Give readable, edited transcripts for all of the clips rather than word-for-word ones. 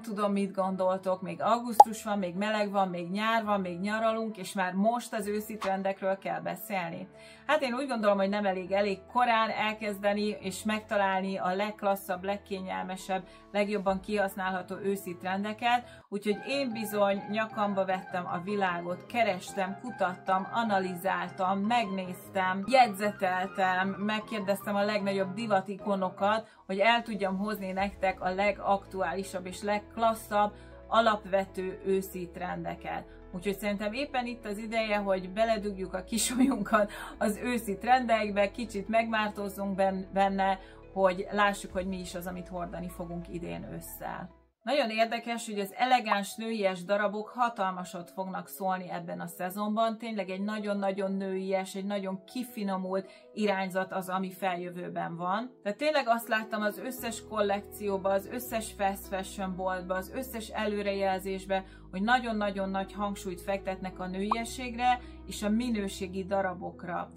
Tudom, mit gondoltok, még augusztus van, még meleg van, még nyár van, még nyaralunk, és már most az őszi trendekről kell beszélni. Hát én úgy gondolom, hogy nem elég korán elkezdeni és megtalálni a legklasszabb, legkényelmesebb, legjobban kihasználható őszi trendeket, úgyhogy én bizony nyakamba vettem a világot, kerestem, kutattam, analizáltam, megnéztem, jegyzeteltem, megkérdeztem a legnagyobb divatikonokat, hogy el tudjam hozni nektek a legaktuálisabb és legklasszabb, alapvető őszi trendeket. Úgyhogy szerintem éppen itt az ideje, hogy beledugjuk a kis ujjunkat az őszi trendekbe, kicsit megmártozzunk benne, hogy lássuk, hogy mi is az, amit hordani fogunk idén ősszel. Nagyon érdekes, hogy az elegáns nőies darabok hatalmasat fognak szólni ebben a szezonban. Tényleg egy nagyon-nagyon nőies, egy nagyon kifinomult irányzat az, ami feljövőben van. Tehát tényleg azt láttam az összes kollekcióban, az összes fast fashion boltban, az összes előrejelzésben, hogy nagyon-nagyon nagy hangsúlyt fektetnek a nőiességre és a minőségi darabokra.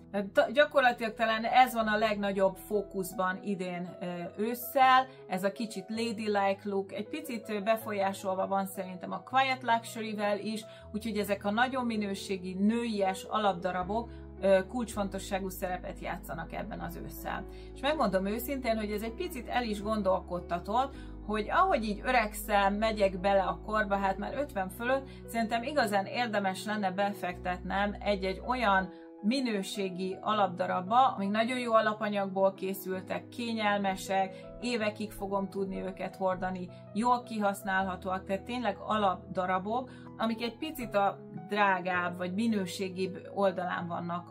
Gyakorlatilag talán ez van a legnagyobb fókuszban idén ősszel, ez a kicsit ladylike look, egy picit befolyásolva van szerintem a quiet luxury-vel is, úgyhogy ezek a nagyon minőségi nőies alapdarabok kulcsfontosságú szerepet játszanak ebben az ősszel. És megmondom őszintén, hogy ez egy picit el is gondolkodtatott, hogy ahogy így öregszem, megyek bele a korba, hát már 50 fölött, szerintem igazán érdemes lenne befektetnem egy-egy olyan minőségi alapdarabba, amik nagyon jó alapanyagból készültek, kényelmesek, évekig fogom tudni őket hordani, jól kihasználhatóak, tehát tényleg alapdarabok, amik egy picit a drágább vagy minőségibb oldalán vannak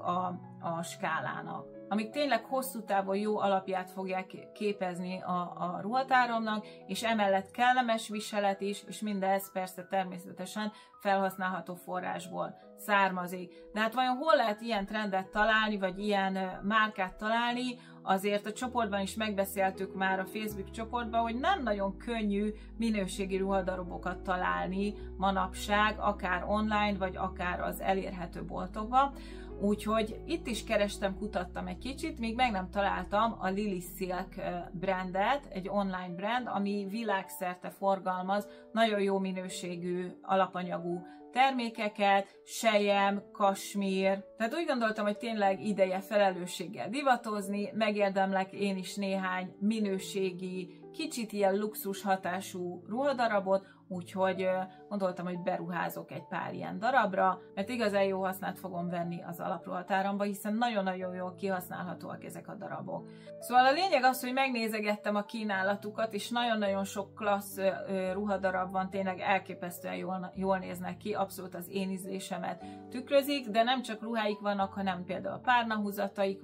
a skálának, amik tényleg hosszú távon jó alapját fogják képezni a ruhatáromnak, és emellett kellemes viselet is, és mindez persze természetesen felhasználható forrásból származik. De hát vajon hol lehet ilyen trendet találni, vagy ilyen márkát találni? Azért a csoportban is megbeszéltük már, a Facebook csoportban, hogy nem nagyon könnyű minőségi ruhadarabokat találni manapság, akár online, vagy akár az elérhető boltokban. Úgyhogy itt is kerestem, kutattam egy kicsit, míg meg nem találtam a Lily Silk brandet, egy online brand, ami világszerte forgalmaz nagyon jó minőségű alapanyagú termékeket, selyem, kasmír. Tehát úgy gondoltam, hogy tényleg ideje felelősséggel divatozni, megérdemlek én is néhány minőségi, kicsit ilyen luxus hatású ruhadarabot, úgyhogy gondoltam, hogy beruházok egy pár ilyen darabra, mert igazán jó hasznát fogom venni az alapruhatáramba, hiszen nagyon-nagyon jól kihasználhatóak ezek a darabok. Szóval a lényeg az, hogy megnézegettem a kínálatukat, és nagyon-nagyon sok klassz ruhadarab van, tényleg elképesztően jól néznek ki, abszolút az én ízlésemet tükrözik, de nem csak ruháik vannak, hanem például párnahúzataik,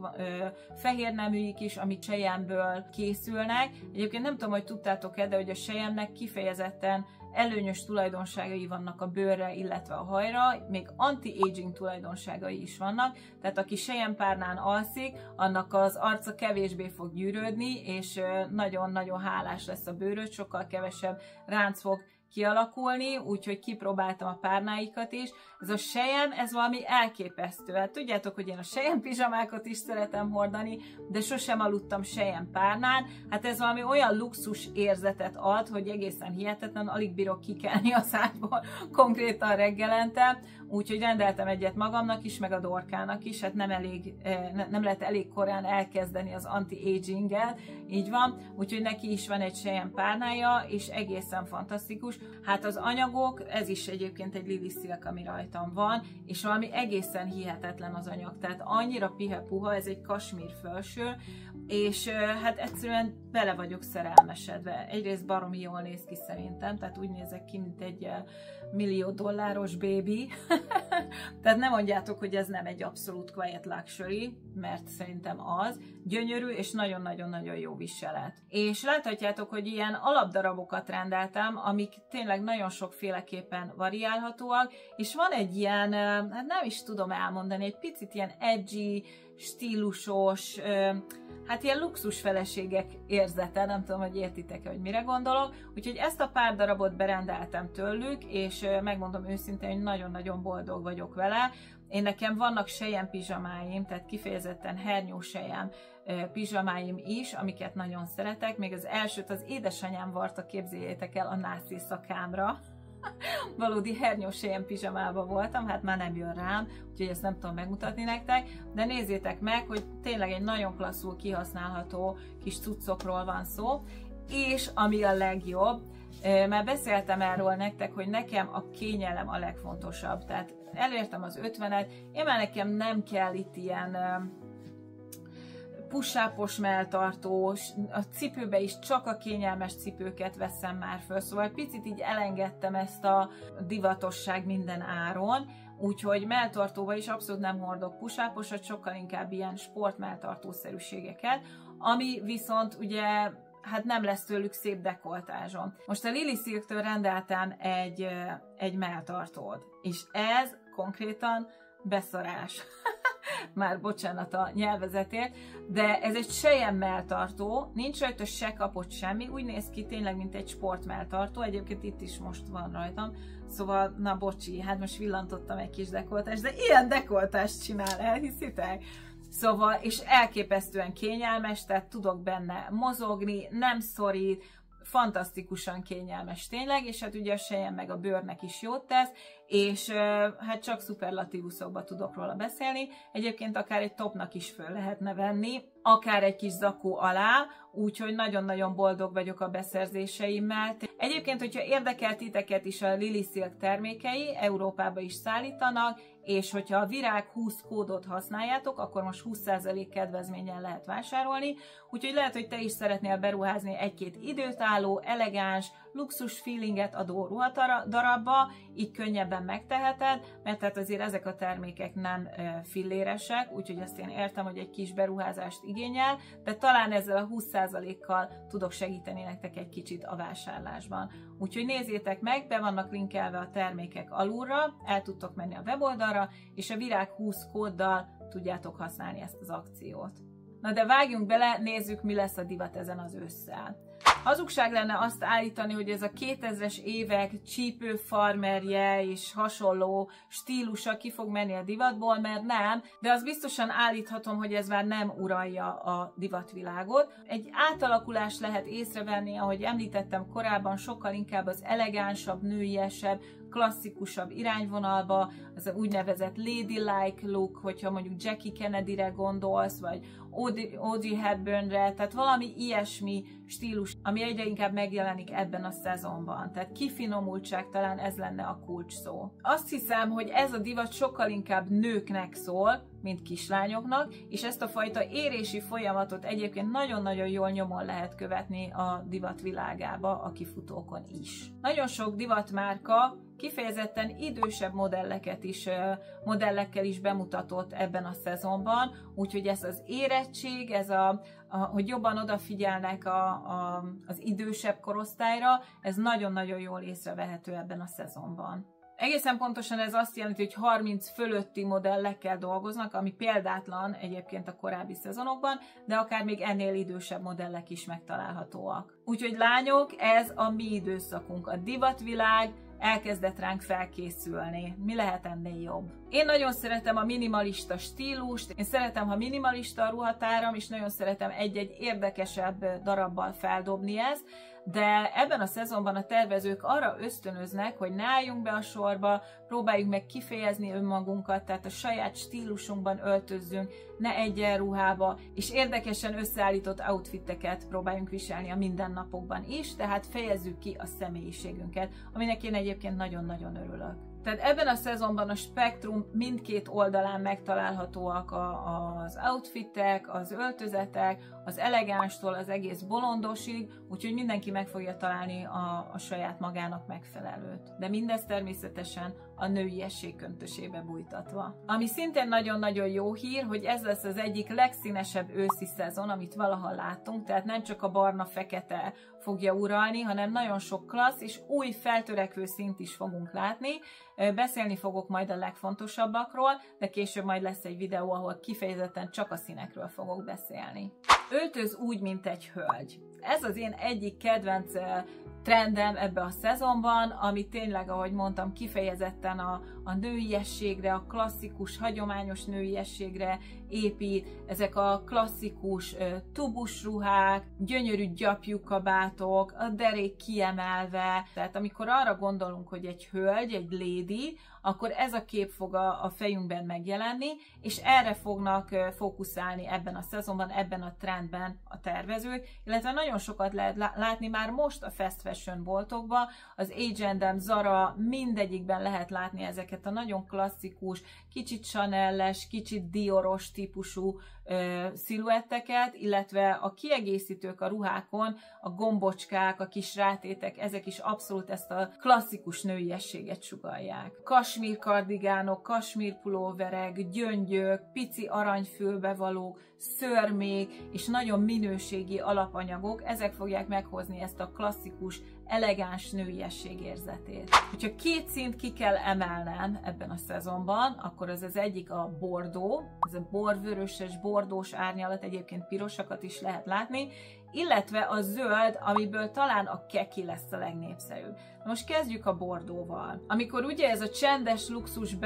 fehér neműik is, amik selyemből készülnek. Egyébként nem tudom, hogy tudtátok-e, de hogy a selyemnek kifejezetten előnyös tulajdonságai vannak a bőrre, illetve a hajra, még anti-aging tulajdonságai is vannak, tehát aki selyempárnán alszik, annak az arca kevésbé fog gyűrődni, és nagyon-nagyon hálás lesz a bőröd, sokkal kevesebb ránc fog kialakulni, úgyhogy kipróbáltam a párnáikat is. Ez a selyem, ez valami elképesztő. Hát tudjátok, hogy én a selyem pizsamákat is szeretem hordani, de sosem aludtam selyem párnán. Hát ez valami olyan luxus érzetet ad, hogy egészen hihetetlen, alig bírok kikelni a szágyból konkrétan reggelente, úgyhogy rendeltem egyet magamnak is, meg a Dorkának is, hát nem lehet elég korán elkezdeni az anti-aging-gel, így van, úgyhogy neki is van egy selyem párnája, és egészen fantasztikus. Hát az anyagok, ez is egyébként egy Lily Silk, ami rajtam van, és valami egészen hihetetlen az anyag, tehát annyira pihe-puha, ez egy kasmír felső, és hát egyszerűen bele vagyok szerelmesedve. Egyrészt baromi jól néz ki szerintem, tehát úgy nézek ki, mint egy $1 millió baby. Tehát nem mondjátok, hogy ez nem egy abszolút quiet luxury, mert szerintem az. Gyönyörű és nagyon-nagyon-nagyon jó viselet. És láthatjátok, hogy ilyen alapdarabokat rendeltem, amik tényleg nagyon sokféleképpen variálhatóak, és van egy ilyen, hát nem is tudom elmondani, egy picit ilyen edgy, stílusos, hát ilyen luxus feleségek érzete, nem tudom, hogy értitek-e, hogy mire gondolok. Úgyhogy ezt a pár darabot berendeltem tőlük, és megmondom őszintén, hogy nagyon-nagyon boldog vagyok vele. Nekem vannak selyem pizsamáim, tehát kifejezetten hernyóselyem pizsamáim is, amiket nagyon szeretek. Még az elsőt az édesanyám varta, képzeljétek el, a nász éjszakámra. Valódi hernyóselyem pizsamában voltam, hát már nem jön rám, úgyhogy ezt nem tudom megmutatni nektek, de nézzétek meg, hogy tényleg egy nagyon klasszul kihasználható kis cuccokról van szó, és ami a legjobb, már beszéltem erről nektek, hogy nekem a kényelem a legfontosabb, tehát elértem az 50-et, én már nekem nem kell itt ilyen pusápos melltartós, a cipőbe is csak a kényelmes cipőket veszem már föl, szóval picit így elengedtem ezt a divatosság minden áron, úgyhogy melltartóba is abszolút nem hordok pusáposat, sokkal inkább ilyen sportmelltartószerűségeket, ami viszont ugye hát nem lesz tőlük szép dekoltázsom. Most a Lily Silktől rendeltem egy melltartót, és ez konkrétan beszarás. Már bocsánat a nyelvezetért, de ez egy selyem melltartó, nincs rajta se kapott semmi, úgy néz ki tényleg, mint egy sportmelltartó, egyébként itt is most van rajtam, szóval, na bocsi, hát most villantottam egy kis dekoltást, de ilyen dekoltást csinál, elhiszitek? Szóval, és elképesztően kényelmes, tehát tudok benne mozogni, nem szorít, fantasztikusan kényelmes tényleg, és hát ugye a selyem meg a bőrnek is jót tesz, és hát csak szuperlatívuszokba tudok róla beszélni. Egyébként akár egy topnak is föl lehetne venni, akár egy kis zakó alá, úgyhogy nagyon-nagyon boldog vagyok a beszerzéseimmel. Egyébként, hogyha érdekel titeket is a Lily Silk termékei, Európába is szállítanak, és hogyha a Virág 20 kódot használjátok, akkor most 20% kedvezményen lehet vásárolni, úgyhogy lehet, hogy te is szeretnél beruházni egy-két időtálló, elegáns, luxus feelinget adó ruhadarabba, így könnyebben megteheted, mert hát azért ezek a termékek nem filléresek, úgyhogy ezt én értem, hogy egy kis beruházást igényel, de talán ezzel a 20%-kal tudok segíteni nektek egy kicsit a vásárlásban. Úgyhogy nézzétek meg, be vannak linkelve a termékek alulra, el tudtok menni a weboldalra, és a Virág 20 kóddal tudjátok használni ezt az akciót. Na de vágjunk bele, nézzük, mi lesz a divat ezen az ősszel. Hazugság lenne azt állítani, hogy ez a 2000-es évek csípőfarmerje és hasonló stílusa ki fog menni a divatból, mert nem, de az biztosan állíthatom, hogy ez már nem uralja a divatvilágot. Egy átalakulás lehet észrevenni, ahogy említettem korábban, sokkal inkább az elegánsabb, nőiesebb, klasszikusabb irányvonalba, az a úgynevezett ladylike look, hogyha mondjuk Jackie Kennedyre gondolsz, vagy Audrey Hepburnre, tehát valami ilyesmi stílus, ami egyre inkább megjelenik ebben a szezonban. Tehát kifinomultság, talán ez lenne a kulcs szó. Azt hiszem, hogy ez a divat sokkal inkább nőknek szól, mint kislányoknak, és ezt a fajta érési folyamatot egyébként nagyon-nagyon jól nyomon lehet követni a divat világába, a kifutókon is. Nagyon sok divatmárka kifejezetten idősebb modellekkel is bemutatott ebben a szezonban, úgyhogy ez az érettség, ez hogy jobban odafigyelnek az idősebb korosztályra, ez nagyon-nagyon jól észrevehető ebben a szezonban. Egészen pontosan ez azt jelenti, hogy 30 fölötti modellekkel dolgoznak, ami példátlan egyébként a korábbi szezonokban, de akár még ennél idősebb modellek is megtalálhatóak. Úgyhogy lányok, ez a mi időszakunk, a divatvilág elkezdett ránk felkészülni. Mi lehet ennél jobb? Én nagyon szeretem a minimalista stílust, én szeretem, ha minimalista a ruhatáram, és nagyon szeretem egy-egy érdekesebb darabbal feldobni ezt, de ebben a szezonban a tervezők arra ösztönöznek, hogy ne álljunk be a sorba, próbáljuk meg kifejezni önmagunkat, tehát a saját stílusunkban öltözzünk, ne egyenruhába, és érdekesen összeállított outfiteket próbáljunk viselni a mindennapokban is, tehát fejezzük ki a személyiségünket, aminek én egyébként nagyon-nagyon örülök. Tehát ebben a szezonban a spektrum mindkét oldalán megtalálhatóak az outfitek, az öltözetek, az elegánstól az egész bolondosig, úgyhogy mindenki meg fogja találni a saját magának megfelelőt. De mindez természetesen a nőiesség köntösébe bújtatva. Ami szintén nagyon-nagyon jó hír, hogy ez lesz az egyik legszínesebb őszi szezon, amit valaha láttunk, tehát nem csak a barna-fekete fogja uralni, hanem nagyon sok klassz és új feltörekvő színt is fogunk látni. Beszélni fogok majd a legfontosabbakról, de később majd lesz egy videó, ahol kifejezetten csak a színekről fogok beszélni. Öltöz úgy, mint egy hölgy. Ez az én egyik kedvenc trendem ebbe a szezonban, ami tényleg, ahogy mondtam, kifejezetten a nőiességre, a klasszikus, hagyományos nőiességre épít. Ezek a klasszikus tubus ruhák, gyönyörű gyapjú kabátok, a derék kiemelve. Tehát amikor arra gondolunk, hogy egy hölgy, egy lady, akkor ez a kép fog a fejünkben megjelenni, és erre fognak fókuszálni ebben a szezonban, ebben a trendben a tervezők, illetve nagyon sokat lehet látni már most a fast fashion boltokban, az H&M, Zara, mindegyikben lehet látni ezeket a nagyon klasszikus, kicsit Chanel-es, kicsit Dioros típusú sziluetteket, illetve a kiegészítők a ruhákon, a gombocskák, a kis rátétek, ezek is abszolút ezt a klasszikus nőiességet sugallják. Kasmír kardigánok, kasmír pulóverek, gyöngyök, pici aranyfülbevalók, szörmék és nagyon minőségi alapanyagok, ezek fogják meghozni ezt a klasszikus, elegáns nőiesség érzetét. Hogyha két színt ki kell emelnem ebben a szezonban, akkor az egyik a bordó, ez a borvöröses, bordós árnyalat, egyébként pirosakat is lehet látni, illetve a zöld, amiből talán a keki lesz a legnépszerűbb. Most kezdjük a bordóval. Amikor ugye ez a csendes luxus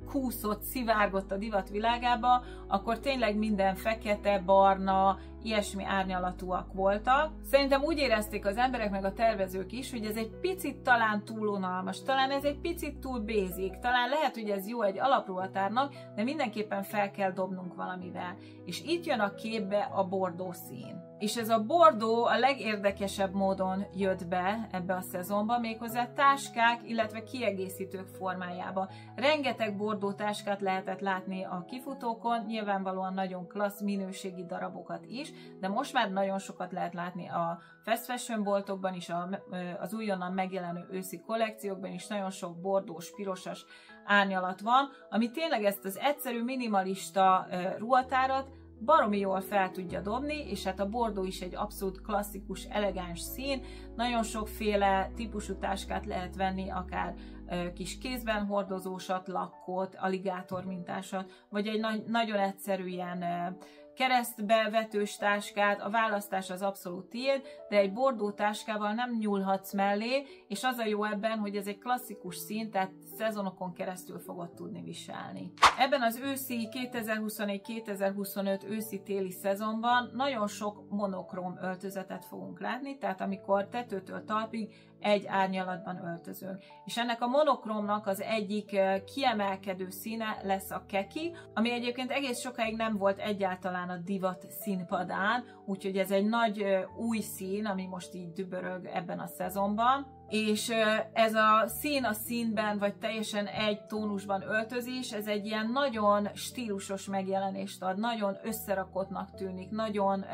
kúszott, szivárgott a divat világába, akkor tényleg minden fekete, barna, ilyesmi árnyalatúak voltak. Szerintem úgy érezték az emberek meg a tervezők is, hogy ez egy picit talán túl unalmas, talán ez egy picit túl basic, talán lehet, hogy ez jó egy alapruhatárnak, de mindenképpen fel kell dobnunk valamivel. És itt jön a képbe a bordó szín. És ez a bordó a legérdekesebb módon jött be ebbe a szezonba, méghozzá táskák, illetve kiegészítők formájába. Rengeteg bordó táskát lehetett látni a kifutókon, nyilvánvalóan nagyon klassz minőségi darabokat is, de most már nagyon sokat lehet látni a fast fashion boltokban is, az újonnan megjelenő őszi kollekciókban is nagyon sok bordós, pirosas árnyalat van, ami tényleg ezt az egyszerű, minimalista ruhatárat baromi jól fel tudja dobni, és hát a bordó is egy abszolút klasszikus, elegáns szín. Nagyon sokféle típusú táskát lehet venni, akár kis kézben hordozósat, lakkot, aligátor mintásat, vagy egy nagyon egyszerű ilyen keresztbevetős táskát, a választás az abszolút tiéd, de egy bordó táskával nem nyúlhatsz mellé, és az a jó ebben, hogy ez egy klasszikus szín, tehát szezonokon keresztül fogod tudni viselni. Ebben az őszi 2024-2025 őszi-téli szezonban nagyon sok monokróm öltözetet fogunk látni, tehát amikor tetőtől talpig egy árnyalatban öltözünk. És ennek a monokrómnak az egyik kiemelkedő színe lesz a keki, ami egyébként egész sokáig nem volt egyáltalán a divat színpadán, úgyhogy ez egy nagy új szín, ami most így dübörög ebben a szezonban. És ez a szín a színben, vagy teljesen egy tónusban öltözés, ez egy ilyen nagyon stílusos megjelenést ad, nagyon összerakottnak tűnik, nagyon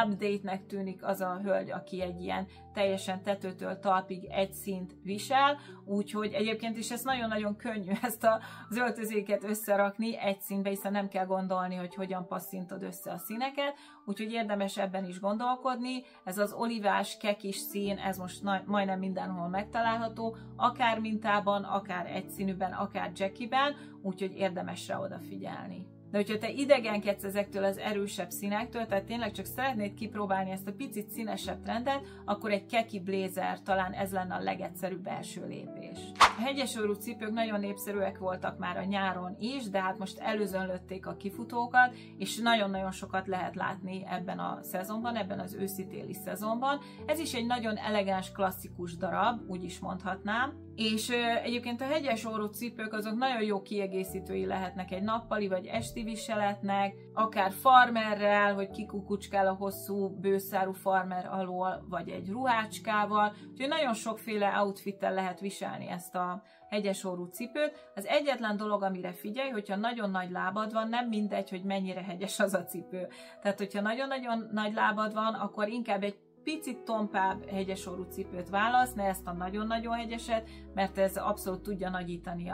update-nek tűnik az a hölgy, aki egy ilyen teljesen tetőtől talpig egy színt visel, úgyhogy egyébként is ez nagyon-nagyon könnyű ezt az öltözéket összerakni egy színbe, hiszen nem kell gondolni, hogy hogyan passzintod össze a színeket, úgyhogy érdemes ebben is gondolkodni. Ez az olivás, kekis szín, ez most majdnem mindenhol megtalálható, akár mintában, akár egyszínűben, akár jackiben, úgyhogy érdemes rá odafigyelni. De hogyha te idegenkedsz ezektől az erősebb színektől, tehát tényleg csak szeretnéd kipróbálni ezt a picit színesebb trendet, akkor egy keki blézer, talán ez lenne a legegyszerűbb első lépés. A hegyesorú cipők nagyon népszerűek voltak már a nyáron is, de hát most előzönlötték a kifutókat, és nagyon-nagyon sokat lehet látni ebben a szezonban, ebben az őszi-téli szezonban. Ez is egy nagyon elegáns, klasszikus darab, úgy is mondhatnám. És egyébként a hegyes orrú cipők azok nagyon jó kiegészítői lehetnek egy nappali vagy esti viseletnek, akár farmerrel, hogy kikukucskál a hosszú bőszárú farmer alól, vagy egy ruhácskával, úgyhogy nagyon sokféle outfittel lehet viselni ezt a hegyes orrú cipőt. Az egyetlen dolog, amire figyelj, hogyha nagyon nagy lábad van, nem mindegy, hogy mennyire hegyes az a cipő. Tehát, hogyha nagyon-nagyon nagy lábad van, akkor inkább egy picit tompább hegyesorú cipőt válasz, ne ezt a nagyon-nagyon hegyeset, mert ez abszolút tudja nagyítani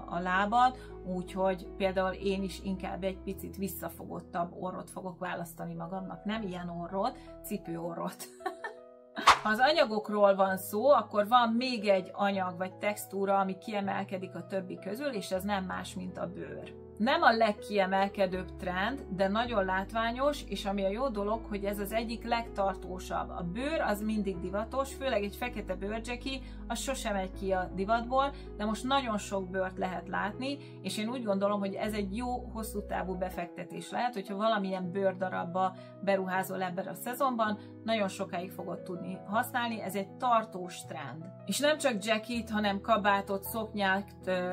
a lábad, úgyhogy például én is inkább egy picit visszafogottabb orrot fogok választani magamnak, nem ilyen orrot, cipőorrot. Ha az anyagokról van szó, akkor van még egy anyag vagy textúra, ami kiemelkedik a többi közül, és ez nem más, mint a bőr. Nem a legkiemelkedőbb trend, de nagyon látványos, és ami a jó dolog, hogy ez az egyik legtartósabb. A bőr az mindig divatos, főleg egy fekete bőrdzseki, az sosem megy ki a divatból, de most nagyon sok bőrt lehet látni, és én úgy gondolom, hogy ez egy jó, hosszú távú befektetés lehet, hogyha valamilyen bőrdarabba beruházol ebben a szezonban, nagyon sokáig fogod tudni használni, ez egy tartós trend. És nem csak jacket, hanem kabátot, szoknyát,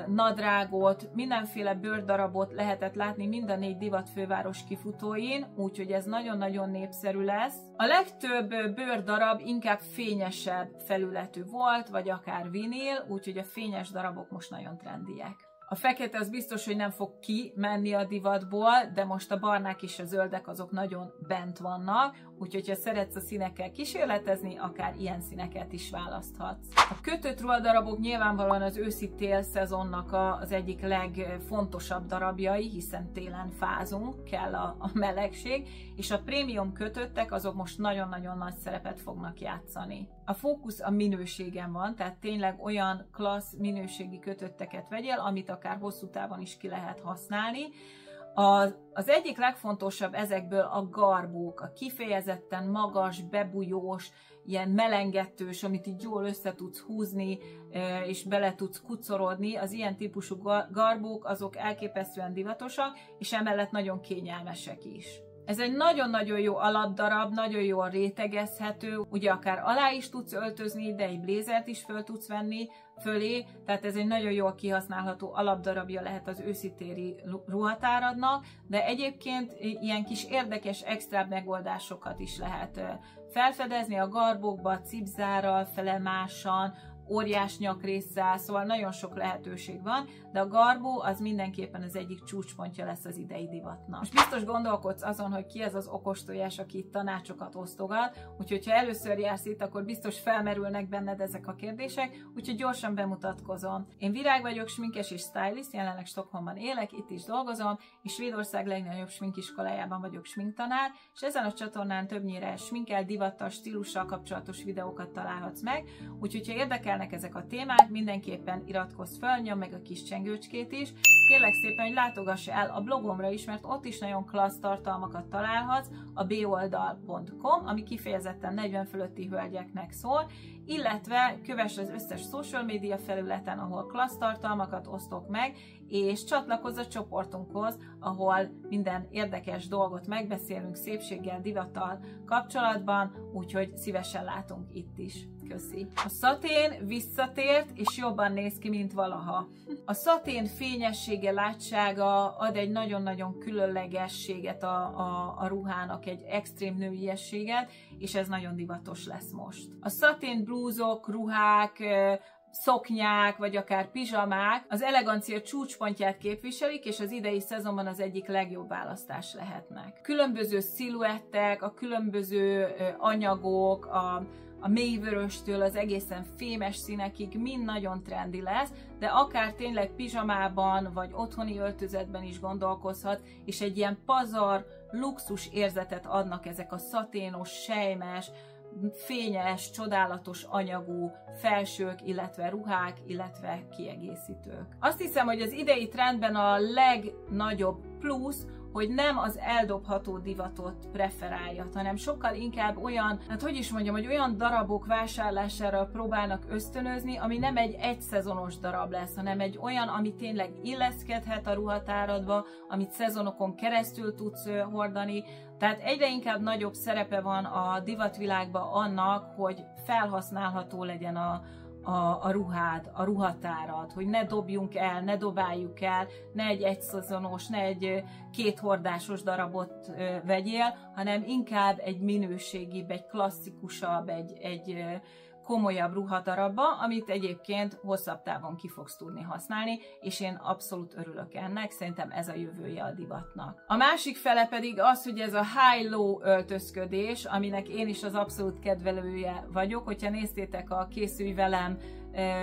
nadrágot, mindenféle bőrdarabot lehetett látni mind a 4 divatfőváros kifutóin, úgyhogy ez nagyon-nagyon népszerű lesz. A legtöbb bőrdarab inkább fényesebb felületű volt, vagy akár vinil, úgyhogy a fényes darabok most nagyon trendiek. A fekete az biztos, hogy nem fog kimenni a divatból, de most a barnák és a zöldek azok nagyon bent vannak, úgyhogy ha szeretsz a színekkel kísérletezni, akár ilyen színeket is választhatsz. A kötött ruhadarabok nyilvánvalóan az őszi-tél szezonnak az egyik legfontosabb darabjai, hiszen télen fázunk, kell a melegség, és a prémium kötöttek azok most nagyon-nagyon nagy szerepet fognak játszani. A fókusz a minőségen van, tehát tényleg olyan klassz minőségi kötötteket vegyél, amit akár hosszú távon is ki lehet használni. Az egyik legfontosabb ezekből a garbók, a kifejezetten magas, bebújós, ilyen melengetős, amit így jól össze tudsz húzni, és bele tudsz kucorodni, az ilyen típusú garbók azok elképesztően divatosak, és emellett nagyon kényelmesek is. Ez egy nagyon-nagyon jó alapdarab, nagyon jól rétegezhető, ugye akár alá is tudsz öltözni, de egy blézert is föl tudsz venni fölé, tehát ez egy nagyon jól kihasználható alapdarabja lehet az őszi-téli ruhatáradnak, de egyébként ilyen kis érdekes extra megoldásokat is lehet felfedezni a garbókba, cipzárral, felemásan, óriás nyakrésszel, szóval nagyon sok lehetőség van, de a garbó az mindenképpen az egyik csúcspontja lesz az idei divatnak. Most biztos gondolkodsz azon, hogy ki ez az okostojás, aki itt tanácsokat osztogat, úgyhogy ha először jársz itt, akkor biztos felmerülnek benned ezek a kérdések, úgyhogy gyorsan bemutatkozom. Én Virág vagyok, sminkes és stylist, jelenleg Stockholmban élek, itt is dolgozom, és Svédország legnagyobb sminkiskolájában vagyok sminktanár, és ezen a csatornán többnyire sminkkel, divattal, stílussal kapcsolatos videókat találhatsz meg, úgyhogy ha érdekelnek ezek a témák, mindenképpen iratkozz fel, nyomd meg a kis csengőcskét is. Kérlek szépen, hogy látogass el a blogomra is, mert ott is nagyon klassz tartalmakat találhatsz, a boldal.com, ami kifejezetten 40 fölötti hölgyeknek szól, illetve kövess az összes social media felületen, ahol klassz tartalmakat osztok meg, és csatlakozz a csoportunkhoz, ahol minden érdekes dolgot megbeszélünk szépséggel, divattal kapcsolatban, úgyhogy szívesen látunk itt is. Köszi! A szatén visszatért, és jobban néz ki, mint valaha. A szatén fényessége, látsága ad egy nagyon-nagyon különlegességet a ruhának, egy extrém nőiességet, és ez nagyon divatos lesz most. A szatén blúzok, ruhák, szoknyák, vagy akár pizsamák az elegancia csúcspontját képviselik, és az idei szezonban az egyik legjobb választás lehetnek. Különböző sziluettek, a különböző anyagok, a mélyvöröstől az egészen fémes színekig mind nagyon trendi lesz, de akár tényleg pizsamában vagy otthoni öltözetben is gondolkozhat, és egy ilyen pazar, luxus érzetet adnak ezek a szaténos, selymes, fényes, csodálatos anyagú felsők, illetve ruhák, illetve kiegészítők. Azt hiszem, hogy az idei trendben a legnagyobb plusz, hogy nem az eldobható divatot preferálja, hanem sokkal inkább olyan, hát hogy is mondjam, hogy olyan darabok vásárlására próbálnak ösztönözni, ami nem egy egyszezonos darab lesz, hanem egy olyan, ami tényleg illeszkedhet a ruhatáradba, amit szezonokon keresztül tudsz hordani. Tehát egyre inkább nagyobb szerepe van a divatvilágban annak, hogy felhasználható legyen a ruhád, a ruhatárad, hogy ne dobjunk el, ne dobáljuk el, ne egy egyszezonos, ne egy kéthordásos darabot vegyél, hanem inkább egy minőségibb, egy klasszikusabb, egy komolyabb ruhadarabba, amit egyébként hosszabb távon ki fogsz tudni használni, és én abszolút örülök ennek, szerintem ez a jövője a divatnak. A másik fele pedig az, hogy ez a high-low öltözködés, aminek én is az abszolút kedvelője vagyok, hogyha néztétek a Készülj velem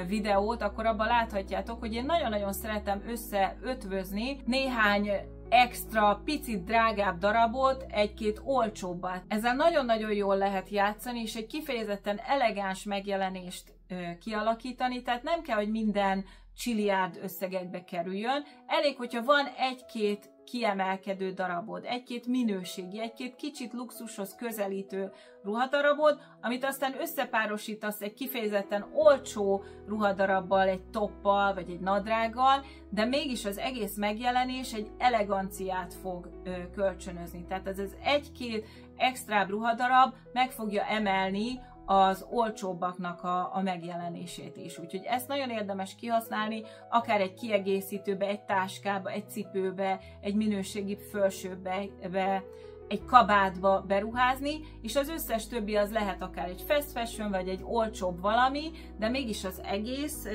videót, akkor abban láthatjátok, hogy én nagyon-nagyon szeretem összeötvözni néhány extra, picit drágább darabot egy-két olcsóbbat. Ezzel nagyon-nagyon jól lehet játszani, és egy kifejezetten elegáns megjelenést kialakítani, tehát nem kell, hogy minden csilliárd összegekbe kerüljön. Elég, hogyha van egy-két kiemelkedő darabod, egy-két minőségi, egy-két kicsit luxushoz közelítő ruhadarabod, amit aztán összepárosítasz egy kifejezetten olcsó ruhadarabbal, egy toppal vagy egy nadrággal, de mégis az egész megjelenés egy eleganciát fog kölcsönözni. Tehát ez az egy-két extrább ruhadarab meg fogja emelni az olcsóbbaknak a megjelenését is. Úgyhogy ezt nagyon érdemes kihasználni, akár egy kiegészítőbe, egy táskába, egy cipőbe, egy minőségi fölsőbe, egy kabátba beruházni, és az összes többi az lehet akár egy fast fashion, vagy egy olcsóbb valami, de mégis az egész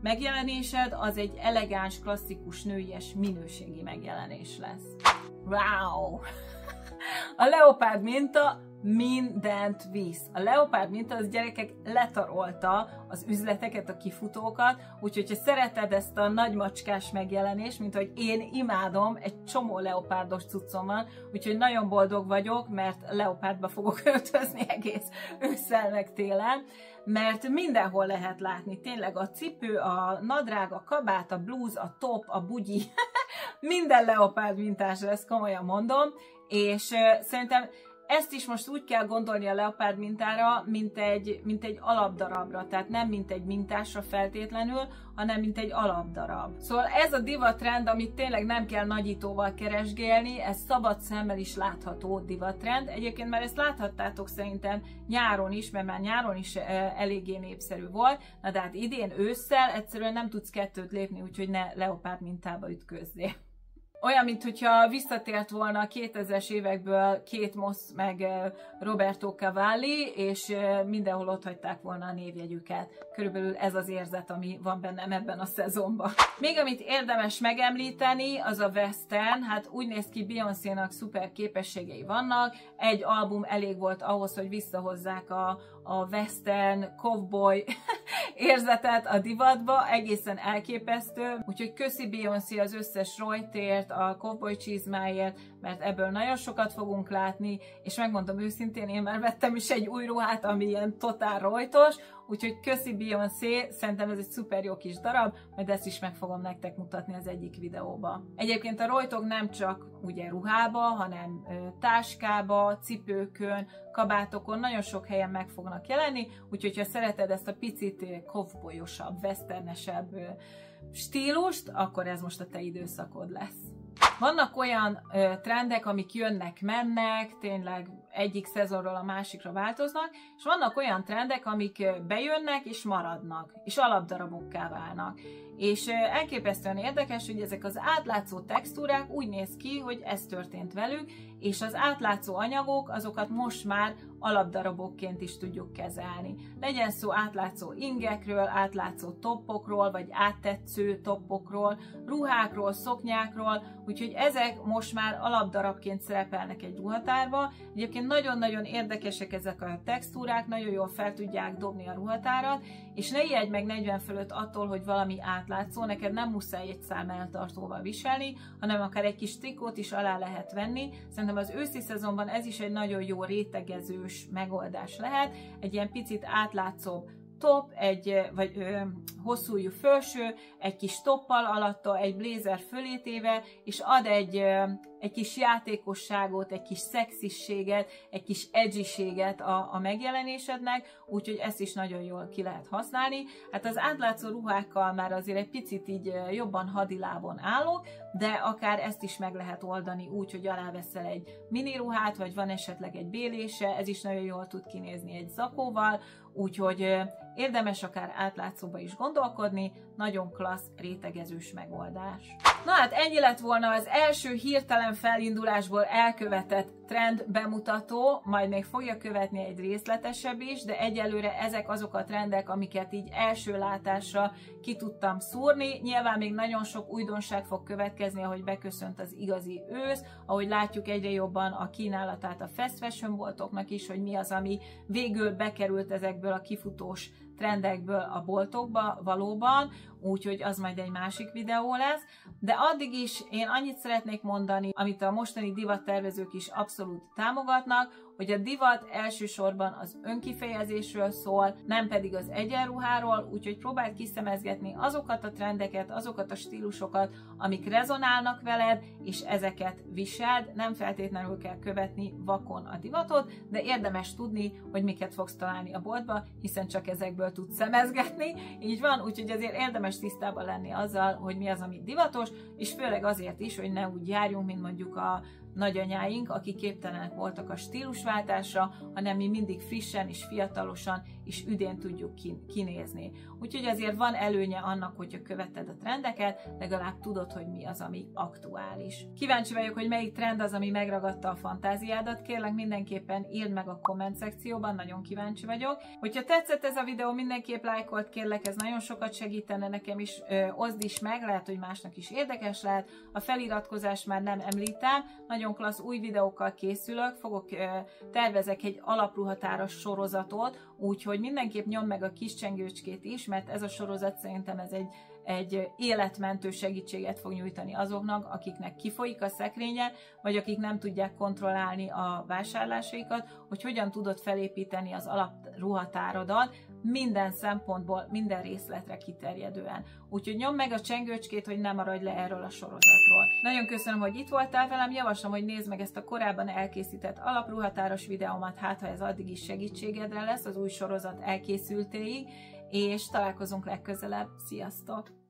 megjelenésed az egy elegáns, klasszikus, nőies, minőségi megjelenés lesz. Wow! A leopárd minta mindent visz. A leopárd minta az, gyerekek, letarolta az üzleteket, a kifutókat, úgyhogy ha szereted ezt a nagymacskás megjelenést, mint hogy én imádom, egy csomó leopárdos cuccom van, úgyhogy nagyon boldog vagyok, mert leopárdba fogok öltözni egész ősszel meg télen, mert mindenhol lehet látni, tényleg a cipő, a nadrág, a kabát, a blúz, a top, a bugyi, minden leopárd mintás lesz, komolyan mondom, és szerintem ezt is most úgy kell gondolni a leopárd mintára, mint egy alapdarabra, tehát nem mint egy mintásra feltétlenül, hanem mint egy alapdarab. Szóval ez a divattrend, amit tényleg nem kell nagyítóval keresgélni, ez szabad szemmel is látható divattrend. Egyébként már ezt láthattátok szerintem nyáron is, mert már nyáron is eléggé népszerű volt, na de hát idén ősszel egyszerűen nem tudsz kettőt lépni, úgyhogy ne leopárd mintába ütközzél. Olyan, mintha visszatért volna a 2000-es évekből Kate Moss meg Roberto Cavalli, és mindenhol ott hagyták volna a névjegyüket. Körülbelül ez az érzet, ami van bennem ebben a szezonban. Még amit érdemes megemlíteni, az a western. Hát úgy néz ki, Beyoncénak szuper képességei vannak. Egy album elég volt ahhoz, hogy visszahozzák a western, cowboy érzetet a divatba, egészen elképesztő. Úgyhogy köszi Beyoncé az összes rojtért, a cowboy csizmáért, mert ebből nagyon sokat fogunk látni, és megmondom őszintén, én már vettem is egy új ruhát, ami ilyen totál rojtos, úgyhogy köszi Beyoncé, szerintem ez egy szuper jó kis darab, majd ezt is meg fogom nektek mutatni az egyik videóba. Egyébként a rojtok nem csak ugye ruhába, hanem táskába, cipőkön, kabátokon, nagyon sok helyen meg fognak jelenni, úgyhogy ha szereted ezt a picit cowboyosabb, westernesebb stílust, akkor ez most a te időszakod lesz. Vannak olyan trendek, amik jönnek, mennek, tényleg egyik szezonról a másikra változnak, és vannak olyan trendek, amik bejönnek és maradnak, és alapdarabokká válnak. És elképesztően érdekes, hogy ezek az átlátszó textúrák úgy néz ki, hogy ez történt velük, és az átlátszó anyagok, azokat most már alapdarabokként is tudjuk kezelni. Legyen szó átlátszó ingekről, átlátszó toppokról, vagy áttetsző toppokról, ruhákról, szoknyákról, úgyhogy ezek most már alapdarabként szerepelnek egy ruhatárba. Egyébként nagyon-nagyon érdekesek ezek a textúrák, nagyon jól fel tudják dobni a ruhatárat, és ne ijedj meg 40 fölött attól, hogy valami átlátszó, neked nem muszáj egy szám eltartóval viselni, hanem akár egy kis trikót is alá lehet venni. Szerintem az őszi szezonban ez is egy nagyon jó rétegezős megoldás lehet, egy ilyen picit átlátszóbb top, vagy hosszújú fölső, egy kis toppal alatta, egy blézer fölé téve, és ad egy kis játékosságot, egy kis szexisséget, egy kis edgységet a megjelenésednek, úgyhogy ezt is nagyon jól ki lehet használni. Hát az átlátszó ruhákkal már azért egy picit így jobban hadilábon állok, de akár ezt is meg lehet oldani úgy, hogy aláveszel egy mini ruhát, vagy van esetleg egy bélése, ez is nagyon jól tud kinézni egy zakóval, úgyhogy érdemes akár átlátszóba is gondolkodni, nagyon klassz rétegezős megoldás. Na hát ennyi lett volna az első hirtelen felindulásból elkövetett trend bemutató, majd még fogja követni egy részletesebb is, de egyelőre ezek azok a trendek, amiket így első látásra ki tudtam szúrni. Nyilván még nagyon sok újdonság fog következni, ahogy beköszönt az igazi ősz, ahogy látjuk egyre jobban a kínálatát a fast fashion boltoknak is, hogy mi az, ami végül bekerült ezekből a kifutós trendekből a boltokba valóban, úgyhogy az majd egy másik videó lesz. De addig is én annyit szeretnék mondani, amit a mostani divattervezők is abszolút támogatnak, hogy a divat elsősorban az önkifejezésről szól, nem pedig az egyenruháról, úgyhogy próbáld kiszemezgetni azokat a trendeket, azokat a stílusokat, amik rezonálnak veled, és ezeket viseld, nem feltétlenül kell követni vakon a divatot, de érdemes tudni, hogy miket fogsz találni a boltba, hiszen csak ezekből tudsz szemezgetni, így van, úgyhogy azért érdemes tisztában lenni azzal, hogy mi az, ami divatos, és főleg azért is, hogy ne úgy járjunk, mint mondjuk a nagyanyáink, akik képtelenek voltak a stílusváltásra, hanem mi mindig frissen és fiatalosan és üdén tudjuk kinézni. Úgyhogy azért van előnye annak, hogyha követed a trendeket, legalább tudod, hogy mi az, ami aktuális. Kíváncsi vagyok, hogy melyik trend az, ami megragadta a fantáziádat. Kérlek, mindenképpen írd meg a komment szekcióban, nagyon kíváncsi vagyok. Hogyha tetszett ez a videó, mindenképp lájkolt, kérlek, ez nagyon sokat segítene nekem is, oszd is meg, lehet, hogy másnak is érdekes lehet. A feliratkozást már nem említem, nagyon klassz új videókkal készülök, tervezek egy alapruhatáros sorozatot, úgyhogy mindenképp nyomd meg a kis csengőcskét is, mert ez a sorozat szerintem ez egy életmentő segítséget fog nyújtani azoknak, akiknek kifolyik a szekrénye, vagy akik nem tudják kontrollálni a vásárlásaikat, hogy hogyan tudod felépíteni az alapruhatárodat minden szempontból, minden részletre kiterjedően. Úgyhogy nyomd meg a csengőcskét, hogy ne maradj le erről a sorozatról. Nagyon köszönöm, hogy itt voltál velem, javaslom, hogy nézd meg ezt a korábban elkészített alapruhatáros videómat, hát ha ez addig is segítségedre lesz az új sorozat elkészültéig, és találkozunk legközelebb. Sziasztok!